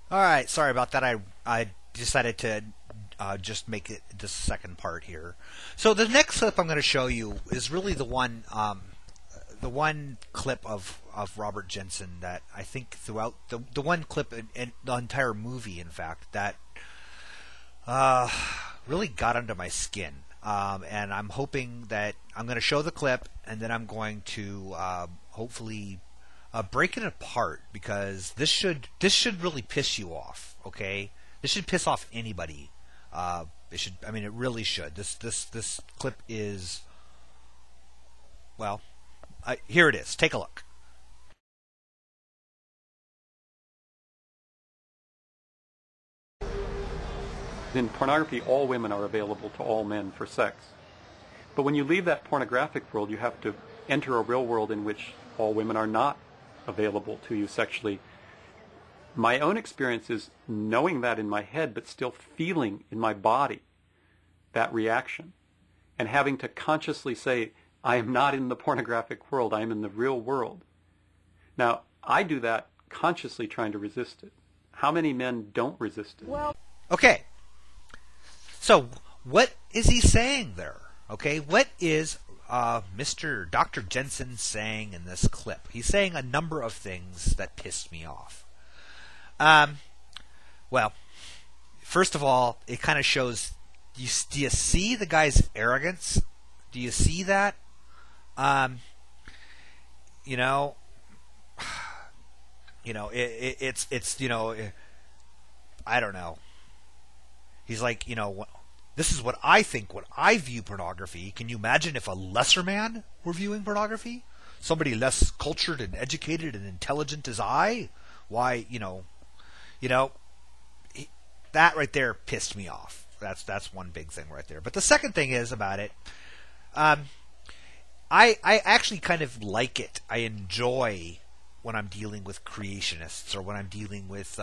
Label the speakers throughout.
Speaker 1: All right, sorry about that. I decided to just make it the second part here. So the next clip I'm going to show you is really the one clip of Robert Jensen that I think throughout the one clip in the entire movie, in fact, that uh, really got under my skin. And I'm hoping that I'm going to show the clip, and then I'm going to hopefully break it apart, because this should really piss you off. Okay, this should piss off anybody. It should. I mean, it really should. This clip is, well, here it is. Take a look.
Speaker 2: In pornography, all women are available to all men for sex. But when you leave that pornographic world, you have to enter a real world in which all women are not available to you sexually. My own experience is knowing that in my head, but still feeling in my body that reaction, and having to consciously say, I am not in the pornographic world, I am in the real world. Now, I do that consciously trying to resist it. How many men don't resist it?
Speaker 1: Okay. So what is he saying there? Okay, what is Mr. Dr. Jensen saying in this clip? He's saying a number of things that pissed me off. Well, first of all, it kind of shows. Do you see the guy's arrogance? Do you see that? You know, it's I don't know. He's like, this is what I think, what I view pornography. Can you imagine if a lesser man were viewing pornography? Somebody less cultured and educated and intelligent as I? Why, that right there pissed me off. That's one big thing right there. But the second thing is about it, I actually kind of like it. I enjoy when I'm dealing with creationists, or when I'm dealing with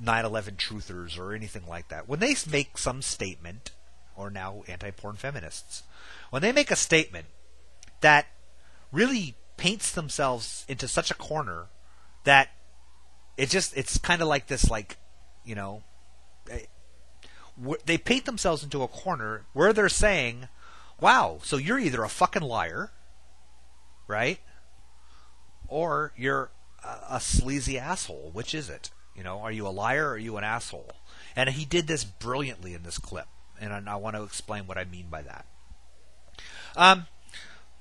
Speaker 1: 9/11 truthers or anything like that. When they make some statement, or now anti-porn feminists, when they make a statement that really paints themselves into such a corner that it's kind of like this, they paint themselves into a corner where they're saying, wow, so you're either a fucking liar, right? Or you're a sleazy asshole. Which is it? Are you a liar or are you an asshole? And he did this brilliantly in this clip, and I want to explain what I mean by that.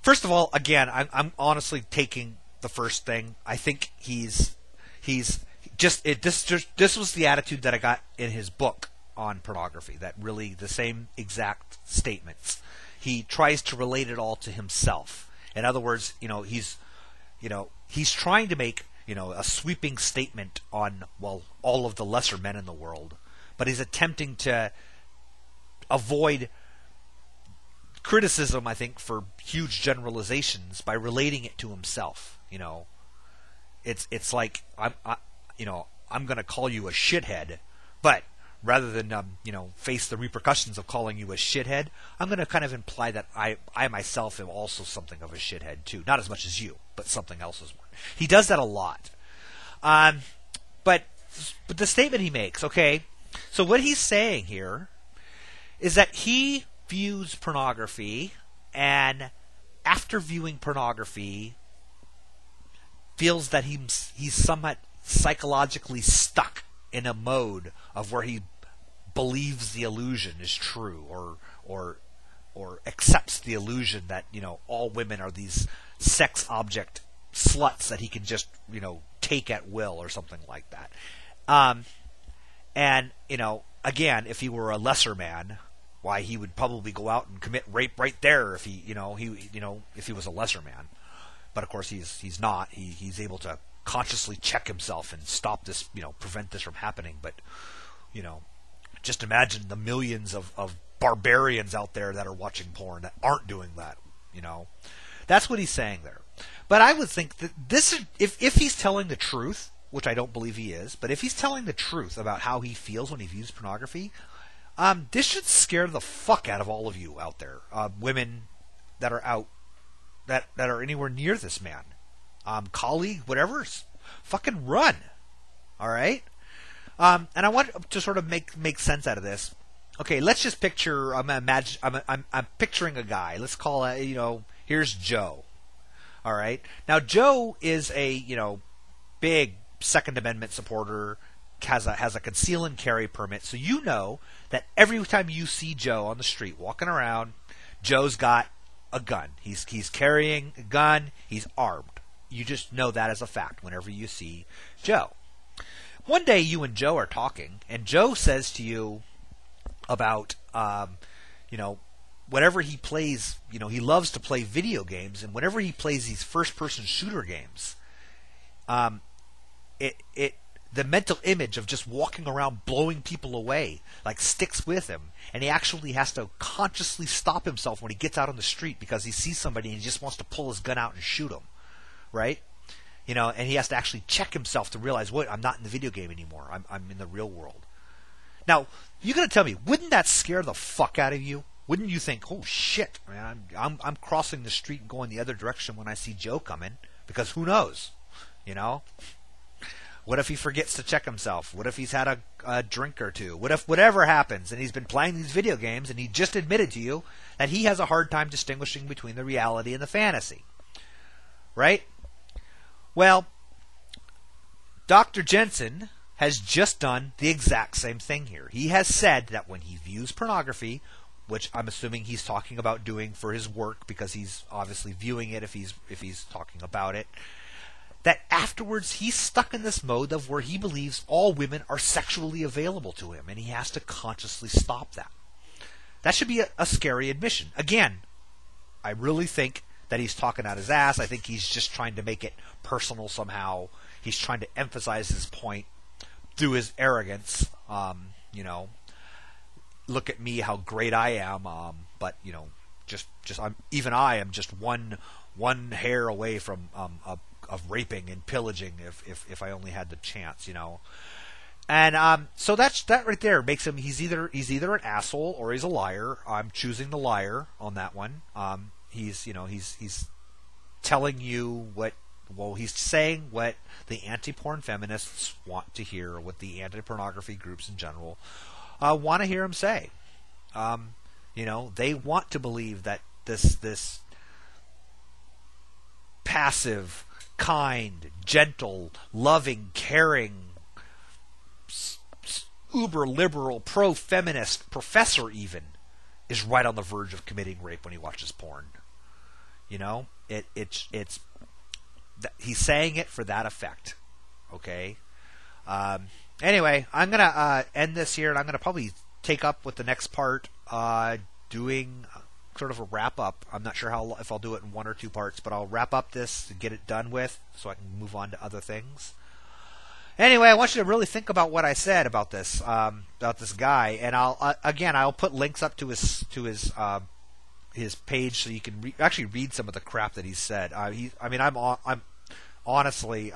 Speaker 1: First of all, again, I'm honestly taking the first thing. I think this was the attitude that I got in his book on pornography. That really the same exact statements. He tries to relate it all to himself. In other words, he's trying to make a sweeping statement on, all of the lesser men in the world, but he's attempting to avoid criticism, I think, for huge generalizations by relating it to himself. It's like I'm going to call you a shithead, but rather than face the repercussions of calling you a shithead, I'm going to kind of imply that I myself am also something of a shithead too. Not as much as you, but something else as one. He does that a lot. But the statement he makes, okay, so what he's saying here is that he views pornography, and after viewing pornography, feels that he's somewhat psychologically stuck in a mode of where he believes the illusion is true, or accepts the illusion that all women are these sex object sluts that he can just take at will, or something like that. And again, if he were a lesser man, why, he would probably go out and commit rape right there if if he was a lesser man. But of course he's not. He's able to consciously check himself and stop this, prevent this from happening. But just imagine the millions of barbarians out there that are watching porn that aren't doing that. That's what he's saying there. But I would think that this is, if he's telling the truth, which I don't believe he is, but if he's telling the truth about how he feels when he views pornography, this should scare the fuck out of all of you out there, women that are out, that are anywhere near this man, colleague, whatever, fucking run. All right. And I want to sort of make sense out of this. Okay, let's just picture. I'm picturing a guy. Let's call it. Here's Joe. All right. Now Joe is a big Second Amendment supporter. Has a conceal and carry permit. So you know that every time you see Joe on the street walking around, Joe's got a gun. He's carrying a gun. He's armed. You just know that as a fact whenever you see Joe. One day you and Joe are talking, and Joe says to you about, whenever he plays, he loves to play video games, and whenever he plays these first-person shooter games, the mental image of just walking around blowing people away sticks with him, and he actually has to consciously stop himself when he gets out on the street because he sees somebody and he just wants to pull his gun out and shoot him, right? And he has to actually check himself to realize, wait, I'm not in the video game anymore. I'm in the real world. Now, you're gonna tell me, wouldn't that scare the fuck out of you? Wouldn't you think, oh shit, man, I'm crossing the street and going the other direction when I see Joe coming? Because who knows, What if he forgets to check himself? What if he's had a drink or two? What if whatever happens and he's been playing these video games and he just admitted to you that he has a hard time distinguishing between the reality and the fantasy? Right? Well, Dr. Jensen has just done the exact same thing here. He has said that when he views pornography, which I'm assuming he's talking about doing for his work because he's obviously viewing it if he's talking about it, that afterwards he's stuck in this mode of where he believes all women are sexually available to him, and he has to consciously stop that. That should be a scary admission. Again, I really think that he's talking out his ass. I think he's just trying to make it personal somehow. He's trying to emphasize his point through his arrogance. Look at me, how great I am. But I am just one hair away from of raping and pillaging if I only had the chance, And so that right there makes him he's either an asshole or he's a liar. I'm choosing the liar on that one. He's telling you he's saying what the anti-porn feminists want to hear, what the anti-pornography groups in general want to hear him say. They want to believe that this passive, kind, gentle, loving, caring, uber-liberal, pro-feminist professor even is right on the verge of committing rape when he watches porn. He's saying it for that effect. Okay? Anyway, I'm going to end this here, and I'm going to probably take up with the next part doing sort of a wrap-up. I'm not sure if I'll do it in one or two parts, but I'll wrap up this and get it done with so I can move on to other things. Anyway, I want you to really think about what I said about this guy, and I'll put links up to his page so you can actually read some of the crap that he said. I'm honestly.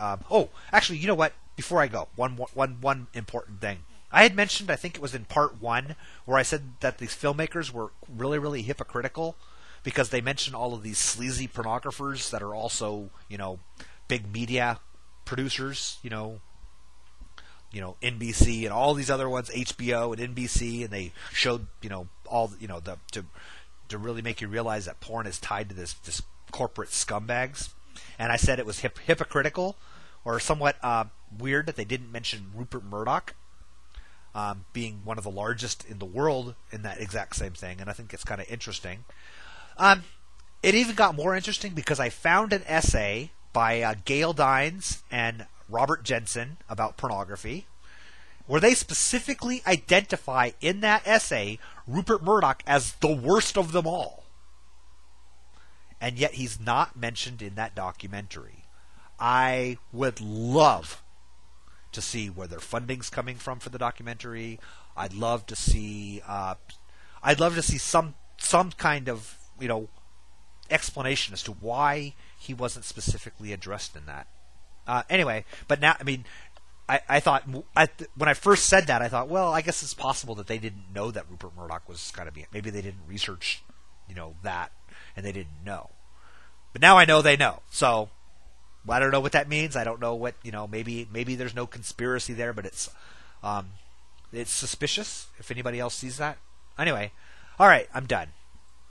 Speaker 1: Actually, you know what? Before I go, one important thing. I had mentioned, I think it was in part 1, where I said that these filmmakers were really, really hypocritical because they mentioned all of these sleazy pornographers that are also, big media producers, NBC and all these other ones, HBO and NBC, and they showed, all, to really make you realize that porn is tied to this corporate scumbags. And I said it was hypocritical or somewhat weird that they didn't mention Rupert Murdoch being one of the largest in the world in that exact same thing. And I think it's kind of interesting. It even got more interesting because I found an essay by Gail Dines and Robert Jensen about pornography, where they specifically identify in that essay Rupert Murdoch as the worst of them all. And yet he's not mentioned in that documentary. I would love to see where their funding's coming from for the documentary. I'd love to see some kind of explanation as to why he wasn't specifically addressed in that. Anyway, but now I thought when I first said that, I thought, well, I guess it's possible that they didn't know that Rupert Murdoch was going to be. Maybe they didn't research, that, and they didn't know. But now I know they know. So I don't know what that means. I don't know what maybe there's no conspiracy there, but it's It's suspicious if anybody else sees that. Anyway, all right, I'm done.